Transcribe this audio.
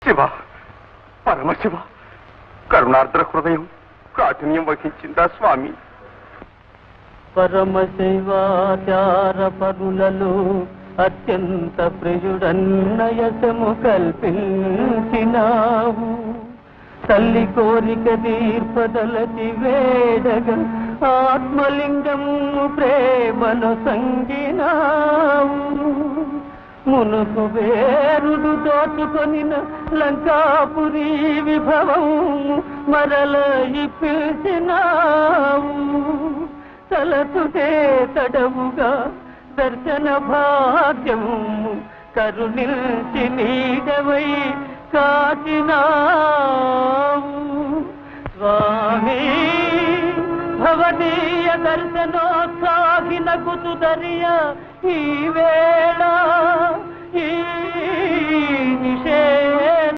శివ, పరమశివ, కరుణార్ద్ర హృదయం కాఠిన్యం వహించిందా స్వామి? పరమశివాచార పరులలో అత్యంత ప్రియుడన్నయసము కల్పించినావు. తల్లి కోరిక తీర్పదలచి వేడగా ఆత్మలింగము ప్రేమను సంగినావు. మునుకు వేరుడు దోచుకొనిన లంకాపురి విభవము మరల ఇప్పించినావు. తలతుటే తడవుగా దర్శన భాగ్యము కరుణించి నీడవై కాచినావు. స్వామి భవదీయ దర్శనోత్సాహిన కుతుదరియ ఈ వేళ